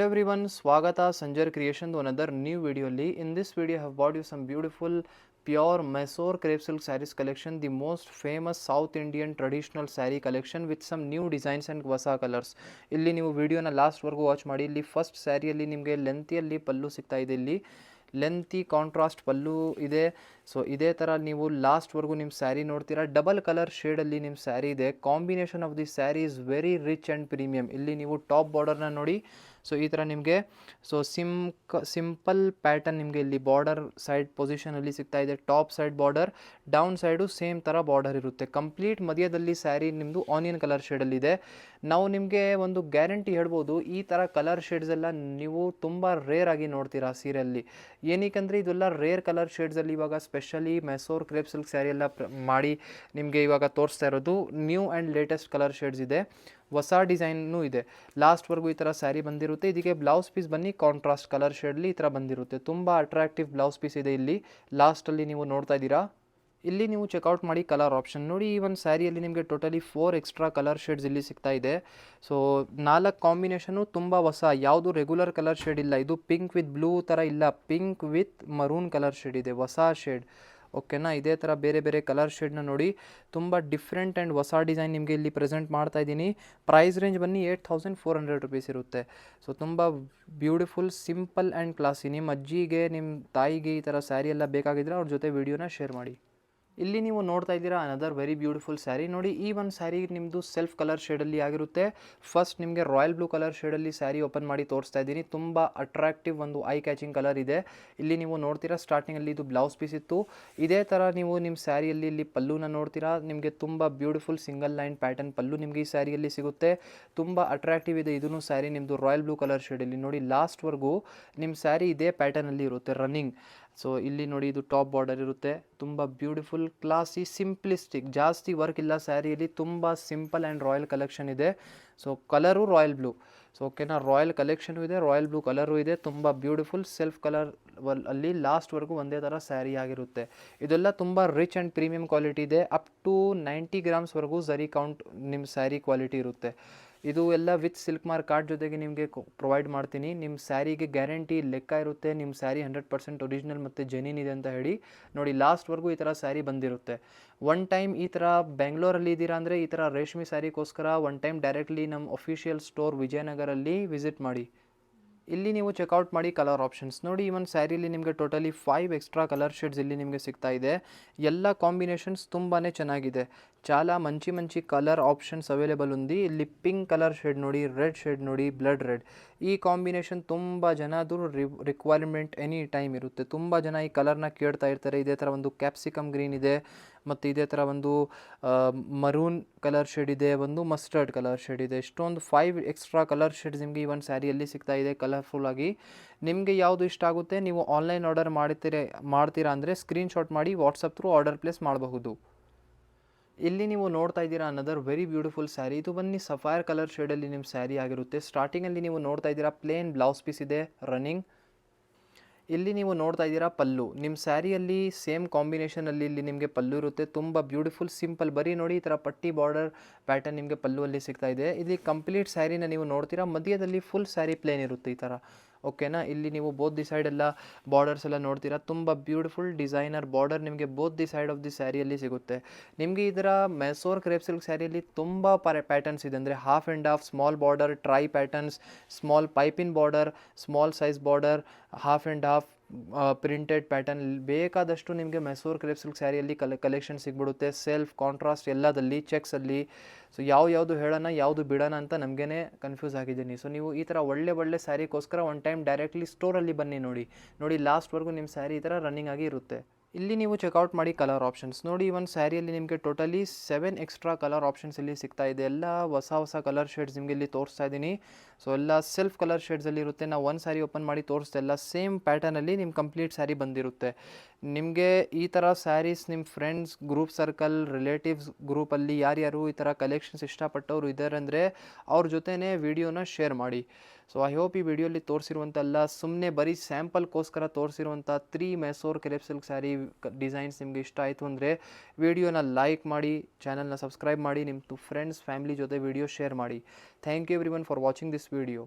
everyone, Swagata Sanjar Creation to another new video. In this video I have brought you some beautiful pure Mysore crepe silk sarees collection, the most famous South Indian traditional saree collection with some new designs and ಹೊಸ colours. ಇಲ್ಲಿ ನೀವು ವಿಡಿಯೋನ ಲಾಸ್ಟ್ವರೆಗೂ watch ಮಾಡಿ. ಇಲ್ಲಿ first ಸ್ಯಾರಿಯಲ್ಲಿ ನಿಮಗೆ ಲೆಂತಿಯಲ್ಲಿ ಪಲ್ಲು ಸಿಗ್ತಾ ಇದೆ. ಇಲ್ಲಿ ಲೆಂತಿ ಕಾಂಟ್ರಾಸ್ಟ್ ಪಲ್ಲು ಇದೆ. ಸೊ ಇದೇ ಥರ ನೀವು ಲಾಸ್ಟ್ವರೆಗೂ ನಿಮ್ಮ ಸ್ಯಾರಿ ನೋಡ್ತೀರಾ. ಡಬಲ್ ಕಲರ್ ಶೇಡಲ್ಲಿ ನಿಮ್ಮ ಸ್ಯಾರಿ ಇದೆ. Combination of the sari is very rich and premium. ಇಲ್ಲಿ ನೀವು ಟಾಪ್ ಬಾರ್ಡರ್ನ ನೋಡಿ. ಸೊ ಈ ಥರ ನಿಮಗೆ ಸಿಂಪಲ್ ಪ್ಯಾಟರ್ನ್ ನಿಮಗೆ ಇಲ್ಲಿ ಬಾರ್ಡರ್ ಸೈಡ್ ಪೊಸಿಷನಲ್ಲಿ ಸಿಗ್ತಾ ಇದೆ. Top side border, down side same ಥರ ಬಾರ್ಡರ್ ಇರುತ್ತೆ. ಕಂಪ್ಲೀಟ್ ಮಧ್ಯದಲ್ಲಿ ಸ್ಯಾರಿ ನಿಮ್ಮದು ಆನಿಯನ್ ಕಲರ್ ಶೇಡಲ್ಲಿದೆ. ನಾವು ನಿಮಗೆ ಒಂದು ಗ್ಯಾರಂಟಿ ಹೇಳ್ಬೋದು, ಈ ಥರ ಕಲರ್ ಶೇಡ್ಸ್ ಎಲ್ಲ ನೀವು ತುಂಬ ರೇರ್ ಆಗಿ ನೋಡ್ತೀರಾ ಸೀರೆಯಲ್ಲಿ. ಏನಕ್ಕೆ ಇದೆಲ್ಲ ರೇರ್ ಕಲರ್ ಶೇಡ್ಸಲ್ಲಿ ಇವಾಗ specially Mysore crepe silk sari ಎಲ್ಲ ಮಾಡಿ ನಿಮಗೆ ಇವಾಗ ತೋರಿಸ್ತಾ ಇರೋದು new and latest colour shades ಇದೆ. ಹೊಸ ಡಿಸೈನ್ನೂ ಇದೆ. ಲಾಸ್ಟ್ವರೆಗೂ ಈ ಥರ ಸ್ಯಾರಿ ಬಂದಿರುತ್ತೆ. ಇದಕ್ಕೆ ಬ್ಲೌಸ್ ಪೀಸ್ ಬನ್ನಿ ಕಾಂಟ್ರಾಸ್ಟ್ ಕಲರ್ ಶೇಡಲ್ಲಿ ಈ ಥರ ಬಂದಿರುತ್ತೆ. ತುಂಬ ಅಟ್ರಾಕ್ಟಿವ್ ಬ್ಲೌಸ್ ಪೀಸ್ ಇದೆ. ಇಲ್ಲಿ ಲಾಸ್ಟಲ್ಲಿ ನೀವು ನೋಡ್ತಾ ಇದ್ದೀರಾ. ಇಲ್ಲಿ ನೀವು ಚೆಕ್ಔಟ್ ಮಾಡಿ ಕಲರ್ ಆಪ್ಷನ್ ನೋಡಿ. ಈ ಒಂದು ಸ್ಯಾರಿಯಲ್ಲಿ ನಿಮಗೆ ಟೋಟಲಿ 4 ಎಕ್ಸ್ಟ್ರಾ ಕಲರ್ ಶೇಡ್ಸ್ ಇಲ್ಲಿ ಸಿಗ್ತಾ ಇದೆ. ಸೊ 4 ಕಾಂಬಿನೇಷನು ತುಂಬ ಹೊಸ, ಯಾವುದು ರೆಗ್ಯುಲರ್ ಕಲರ್ ಶೇಡ್ ಇಲ್ಲ. ಇದು ಪಿಂಕ್ ವಿತ್ ಬ್ಲೂ ಥರ ಇಲ್ಲ, pink with maroon colour shade ಇದೆ, ಹೊಸ ಶೇಡ್. ಓಕೆನಾ, ಇದೇ ಥರ ಬೇರೆ ಬೇರೆ ಕಲರ್ ಶೇಡ್ನ ನೋಡಿ. ತುಂಬ ಡಿಫ್ರೆಂಟ್ ಆ್ಯಂಡ್ ಹೊಸ ಡಿಸೈನ್ ನಿಮಗೆ ಇಲ್ಲಿ ಪ್ರೆಸೆಂಟ್ ಮಾಡ್ತಾ ಇದ್ದೀನಿ. ಪ್ರೈಸ್ ರೇಂಜ್ ಬನ್ನಿ 8400 ರುಪೀಸ್ ಇರುತ್ತೆ. ಸೊ ತುಂಬ ಬ್ಯೂಟಿಫುಲ್, ಸಿಂಪಲ್ ಆ್ಯಂಡ್ ಕ್ಲಾಸಿ. ನಿಮ್ಮ ಅಜ್ಜಿಗೆ, ನಿಮ್ಮ ತಾಯಿಗೆ ಈ ಥರ ಸ್ಯಾರಿ ಎಲ್ಲ ಬೇಕಾಗಿದ್ದರೆ ಅವ್ರ ಜೊತೆ ವಿಡಿಯೋನ ಶೇರ್ ಮಾಡಿ. ಇಲ್ಲಿ ನೀವು ನೋಡ್ತಾ ಇದ್ದೀರಾ ಅನದರ್ ವೆರಿ ಬ್ಯೂಟಿಫುಲ್ ಸ್ಯಾರಿ ನೋಡಿ. ಈ ಒಂದು ಸ್ಯಾರಿ ನಿಮ್ಮದು ಸೆಲ್ಫ್ ಕಲರ್ ಶೇಡಲ್ಲಿ ಆಗಿರುತ್ತೆ. ಫಸ್ಟ್ ನಿಮಗೆ ರಾಯಲ್ ಬ್ಲೂ ಕಲರ್ ಶೇಡಲ್ಲಿ ಸ್ಯಾರಿ ಓಪನ್ ಮಾಡಿ ತೋರಿಸ್ತಾ ಇದ್ದೀನಿ. ತುಂಬ ಅಟ್ರಾಕ್ಟಿವ್ ಒಂದು ಐ ಕ್ಯಾಚಿಂಗ್ ಕಲರ್ ಇದೆ. ಇಲ್ಲಿ ನೀವು ನೋಡ್ತೀರಾ ಸ್ಟಾರ್ಟಿಂಗಲ್ಲಿ ಇದು ಬ್ಲೌಸ್ ಪೀಸ್ ಇತ್ತು. ಇದೇ ಥರ ನೀವು ನಿಮ್ಮ ಸ್ಯಾರಿಯಲ್ಲಿ ಇಲ್ಲಿ ಪಲ್ಲುನ ನೋಡ್ತೀರಾ. ನಿಮಗೆ ತುಂಬ ಬ್ಯೂಟಿಫುಲ್ ಸಿಂಗಲ್ ಲೈನ್ ಪ್ಯಾಟರ್ನ್ ಪಲ್ಲು ನಿಮಗೆ ಈ ಸ್ಯಾರಿಯಲ್ಲಿ ಸಿಗುತ್ತೆ. ತುಂಬ ಅಟ್ರಾಕ್ಟಿವ್ ಇದೆ. ಇದೂ ಸ್ಯಾರಿ ನಿಮ್ಮದು ರಾಯಲ್ ಬ್ಲೂ ಕಲರ್ ಶೇಡಲ್ಲಿ ನೋಡಿ. ಲಾಸ್ಟ್ವರೆಗೂ ನಿಮ್ಮ ಸ್ಯಾರಿ ಇದೇ ಪ್ಯಾಟರ್ನಲ್ಲಿ ಇರುತ್ತೆ ರನ್ನಿಂಗ್. ಸೊ ಇಲ್ಲಿ ನೋಡಿ, ಇದು ಟಾಪ್ ಬಾರ್ಡರ್ ಇರುತ್ತೆ. ತುಂಬ ಬ್ಯೂಟಿಫುಲ್, ಕ್ಲಾಸಿ, ಸಿಂಪ್ಲಿಸ್ಟಿಕ್, ಜಾಸ್ತಿ ವರ್ಕ್ ಇಲ್ಲ ಸ್ಯಾರಿಯಲ್ಲಿ. ತುಂಬ ಸಿಂಪಲ್ ಆ್ಯಂಡ್ ರಾಯಲ್ ಕಲೆಕ್ಷನ್ ಇದೆ. So colour royal blue. So ಓಕೆನಾ, ರಾಯಲ್ ಕಲೆಕ್ಷನು ಇದೆ, ರಾಯಲ್ ಬ್ಲೂ ಕಲರು ಇದೆ. ತುಂಬ ಬ್ಯೂಟಿಫುಲ್ ಸೆಲ್ಫ್ ಕಲರ್ ಅಲ್ಲಿ ಲಾಸ್ಟ್ವರೆಗೂ ಒಂದೇ ಥರ ಸ್ಯಾರಿ ಆಗಿರುತ್ತೆ. ಇದೆಲ್ಲ ತುಂಬ ರಿಚ್ ಆ್ಯಂಡ್ ಪ್ರೀಮಿಯಂ ಕ್ವಾಲಿಟಿ ಇದೆ. ಅಪ್ ಟು 90 ಗ್ರಾಮ್ಸ್ವರೆಗೂ ಝರಿ ಕೌಂಟ್ ನಿಮ್ಮ ಸ್ಯಾರಿ ಕ್ವಾಲಿಟಿ ಇರುತ್ತೆ. ಇದು ಎಲ್ಲ ವಿತ್ ಸಿಲ್ಕ್ ಮಾರ್ಕ್ ಕಾರ್ಡ್ ಜೊತೆಗೆ ನಿಮಗೆ ಪ್ರೊವೈಡ್ ಮಾಡ್ತೀನಿ. ನಿಮ್ಮ ಸ್ಯಾರಿಗೆ ಗ್ಯಾರಂಟಿ ಲೆಕ್ಕ ಇರುತ್ತೆ. ನಿಮ್ಮ ಸ್ಯಾರಿ 100% ಒರಿಜಿನಲ್ ಮತ್ತು ಜೆನ್ಯೂನ್ ಇದೆ ಅಂತ ಹೇಳಿ ನೋಡಿ. ಲಾಸ್ಟ್ವರೆಗೂ ಈ ಥರ ಸ್ಯಾರಿ ಬಂದಿರುತ್ತೆ. ಒನ್ ಟೈಮ್ ಈ ಥರ ಬೆಂಗಳೂರಲ್ಲಿ ಇದ್ದೀರಾ ಅಂದರೆ ಈ ಥರ ರೇಷ್ಮೆ ಸ್ಯಾರಿಗೋಸ್ಕರ ಒನ್ ಟೈಮ್ ಡೈರೆಕ್ಟ್ಲಿ ನಮ್ಮ ಅಫಿಷಿಯಲ್ ಸ್ಟೋರ್ ವಿಜಯನಗರಲ್ಲಿ ವಿಸಿಟ್ ಮಾಡಿ. ಇಲ್ಲಿ ನೀವು ಚೆಕ್ಔಟ್ ಮಾಡಿ ಕಲರ್ ಆಪ್ಷನ್ಸ್ ನೋಡಿ. ಈ ಒಂದು ಸ್ಯಾರಿಯಲ್ಲಿ ನಿಮಗೆ ಟೋಟಲಿ 5 ಎಕ್ಸ್ಟ್ರಾ ಕಲರ್ ಶೇಡ್ಸ್ ಇಲ್ಲಿ ನಿಮಗೆ ಸಿಗ್ತಾ ಇದೆ. ಎಲ್ಲ ಕಾಂಬಿನೇಷನ್ಸ್ ತುಂಬಾ ಚೆನ್ನಾಗಿದೆ. చాలా మంచి కలర్ ఆప్షన్స్ అవైలబుల్ ఉంది. ಇಲ್ಲಿ ಪಿಂಕ್ ಕಲರ್ ಶೇಡ್ ನೋಡಿ, ರೆಡ್ ಶೇಡ್ ನೋಡಿ, ಬ್ಲಡ್ ರೆಡ್. ಈ ಕಾಂಬಿನೇಷನ್ ತುಂಬ ಜನದು ರಿಕ್ವೈರ್ಮೆಂಟ್ ಎನಿ ಟೈಮ್ ಇರುತ್ತೆ. ತುಂಬ ಜನ ಈ ಕಲರ್ನ ಕೇಳ್ತಾ ಇರ್ತಾರೆ. ಇದೇ ಥರ ಒಂದು ಕ್ಯಾಪ್ಸಿಕಮ್ ಗ್ರೀನ್ ಇದೆ, ಮತ್ತು ಇದೇ ಥರ ಒಂದು ಮರೂನ್ ಕಲರ್ ಶೇಡ್ ಇದೆ, ಒಂದು ಮಸ್ಟರ್ಡ್ ಕಲರ್ ಶೇಡ್ ಇದೆ. ಇಷ್ಟೊಂದು 5 ಎಕ್ಸ್ಟ್ರಾ ಕಲರ್ ಶೇಡ್ಸ್ ನಿಮಗೆ ಈ ಒಂದು ಸ್ಯಾರಿಯಲ್ಲಿ ಸಿಗ್ತಾ ಇದೆ ಕಲರ್ಫುಲ್ಲಾಗಿ. ನಿಮಗೆ ಯಾವುದು ಇಷ್ಟ ಆಗುತ್ತೆ ನೀವು ಆನ್ಲೈನ್ ಆರ್ಡರ್ ಮಾಡ್ತೀರಾ ಅಂದರೆ ಸ್ಕ್ರೀನ್ಶಾಟ್ ಮಾಡಿ ವಾಟ್ಸಪ್ ಥ್ರೂ ಆರ್ಡರ್ ಪ್ಲೇಸ್ ಮಾಡಬಹುದು. ಇಲ್ಲಿ ನೀವು ನೋಡ್ತಾ ಇದ್ದೀರಾ ಅನದರ್ ವೆರಿ ಬ್ಯೂಟಿಫುಲ್ ಸ್ಯಾರಿ. ಇದು ಬನ್ನಿ ಸಫೈರ್ ಕಲರ್ ಶೇಡಲ್ಲಿ ನಿಮ್ಮ ಸ್ಯಾರಿ ಆಗಿರುತ್ತೆ. ಸ್ಟಾರ್ಟಿಂಗಲ್ಲಿ ನೀವು ನೋಡ್ತಾ ಇದ್ದೀರಾ ಪ್ಲೇನ್ ಬ್ಲೌಸ್ ಪೀಸ್ ಇದೆ ರನ್ನಿಂಗ್. ಇಲ್ಲಿ ನೀವು ನೋಡ್ತಾ ಇದ್ದೀರಾ ಪಲ್ಲು. ನಿಮ್ಮ ಸ್ಯಾರಿಯಲ್ಲಿ ಸೇಮ್ ಕಾಂಬಿನೇಷನಲ್ಲಿ ಇಲ್ಲಿ ನಿಮಗೆ ಪಲ್ಲು ಇರುತ್ತೆ. ತುಂಬ ಬ್ಯೂಟಿಫುಲ್ ಸಿಂಪಲ್, ಬರೀ ನೋಡಿ ಈ ಥರ ಪಟ್ಟಿ ಬಾರ್ಡರ್ ಪ್ಯಾಟರ್ನ್ ನಿಮಗೆ ಪಲ್ಲುವಲ್ಲಿ ಸಿಗ್ತಾ ಇದೆ. ಇಲ್ಲಿ ಕಂಪ್ಲೀಟ್ ಸ್ಯಾರಿನ ನೀವು ನೋಡ್ತೀರಾ. ಮಧ್ಯದಲ್ಲಿ ಫುಲ್ ಸ್ಯಾರಿ ಪ್ಲೇನ್ ಇರುತ್ತೆ ಈ ಥರ. ಓಕೆನಾ, ಇಲ್ಲಿ ನೀವು ಬೋತ್ ದಿ ಸೈಡ್ ಎಲ್ಲ ಬಾರ್ಡರ್ಸ್ ಎಲ್ಲ ನೋಡ್ತೀರಾ. ತುಂಬ ಬ್ಯೂಟಿಫುಲ್ ಡಿಸೈನರ್ ಬಾರ್ಡರ್ ನಿಮಗೆ both the side of the ಸ್ಯಾರಿಯಲ್ಲಿ ಸಿಗುತ್ತೆ. ನಿಮಗೆ ಇದರ ಮೆಸೋರ್ ಕ್ರೇಪ್ ಸಿಲ್ಕ್ ಸ್ಯಾರಿಯಲ್ಲಿ ತುಂಬ ಪ್ಯಾಟರ್ನ್ಸ್ ಇದೆ. ಅಂದರೆ half and half, small border, try patterns, small piping border, small size border, half and half, printed pattern, ಬೇಕಾದಷ್ಟು ನಿಮಗೆ ಮೆಸೋರ್ ಕ್ರೇಪ್ ಸಿಲ್ಕ್ ಸ್ಯಾರಿಯಲ್ಲಿ ಕಲೆಕ್ಷನ್ ಸಿಗ್ಬಿಡುತ್ತೆ. ಸೆಲ್ಫ್ ಕಾಂಟ್ರಾಸ್ಟ್ ಎಲ್ಲದಲ್ಲಿ, ಚೆಕ್ಸಲ್ಲಿ. ಸೊ ಯಾವುದು ಹೇಳೋಣ ಯಾವುದು ಬಿಡೋಣ ಅಂತ ನಮಗೇ ಕನ್ಫ್ಯೂಸ್ ಆಗಿದ್ದೀನಿ. ಸೊ ನೀವು ಈ ಥರ ಒಳ್ಳೆ ಸ್ಯಾರಿಗೋಸ್ಕರ ಒನ್ ಟೈಮ್ ಡೈರೆಕ್ಟ್ಲಿ ಸ್ಟೋರಲ್ಲಿ ಬನ್ನಿ ನೋಡಿ ಲಾಸ್ಟ್ವರೆಗೂ ನಿಮ್ಮ ಸ್ಯಾರಿ ಈ ಥರ ರನ್ನಿಂಗ್ ಆಗಿ ಇರುತ್ತೆ. ಇಲ್ಲಿ ನೀವು ಚೆಕ್ಔಟ್ ಮಾಡಿ ಕಲರ್ ಆಪ್ಷನ್ಸ್ ನೋಡಿ. ಈ ಒಂದು ಸ್ಯಾರಿಯಲ್ಲಿ ನಿಮಗೆ ಟೋಟಲಿ 7 ಎಕ್ಸ್ಟ್ರಾ ಕಲರ್ ಆಪ್ಷನ್ಸ್ ಇಲ್ಲಿ ಸಿಗ್ತಾ ಇದೆ. ಎಲ್ಲ ಹೊಸ ಕಲರ್ ಶೇಡ್ಸ್ ನಿಮಗೆ ಇಲ್ಲಿ ತೋರಿಸ್ತಾ ಇದ್ದೀನಿ. ಸೊ ಎಲ್ಲ ಸೆಲ್ಫ್ ಕಲರ್ ಶೇಡ್ಸಲ್ಲಿ ಇರುತ್ತೆ. ನಾವು ಒಂದು ಸ್ಯಾರಿ ಓಪನ್ ಮಾಡಿ ತೋರಿಸ್ತಾ ಎಲ್ಲ ಸೇಮ್ ಪ್ಯಾಟರ್ನಲ್ಲಿ ನಿಮ್ಮ ಕಂಪ್ಲೀಟ್ ಸ್ಯಾರಿ ಬಂದಿರುತ್ತೆ. ನಿಮಗೆ ಈ ಥರ ಸ್ಯಾರೀಸ್ ನಿಮ್ಮ ಫ್ರೆಂಡ್ಸ್ ಗ್ರೂಪ್ ಸರ್ಕಲ್, ರಿಲೇಟಿವ್ಸ್ ಗ್ರೂಪಲ್ಲಿ ಯಾರ್ಯಾರು ಈ ಥರ ಕಲೆಕ್ಷನ್ಸ್ ಇಷ್ಟಪಟ್ಟವರು ಇದ್ದಾರೆ ಅಂದರೆ ಅವ್ರ ಜೊತೆನೇ ವಿಡಿಯೋನ ಶೇರ್ ಮಾಡಿ. ಸೊ ಐ ಹೋಪ್ ಈ ವಿಡಿಯೋಲಿ ತೋರಿಸಿರುವಂತೆಲ್ಲ ಸುಮ್ಮನೆ ಬರೀ ಸ್ಯಾಂಪಲ್ಗೋಸ್ಕರ ತೋರಿಸಿರುವಂಥ 3 Mysore crepe silk sari designs ನಿಮಗೆ ಇಷ್ಟ ಆಯಿತು ಅಂದರೆ ವಿಡಿಯೋನ ಲೈಕ್ ಮಾಡಿ, ಚಾನಲ್ನ ಸಬ್ಸ್ಕ್ರೈಬ್ ಮಾಡಿ, ನಿಮ್ಮ ಫ್ರೆಂಡ್ಸ್ ಫ್ಯಾಮಿಲಿ ಜೊತೆ ವಿಡಿಯೋ ಶೇರ್ ಮಾಡಿ. Thank you everyone for watching this video.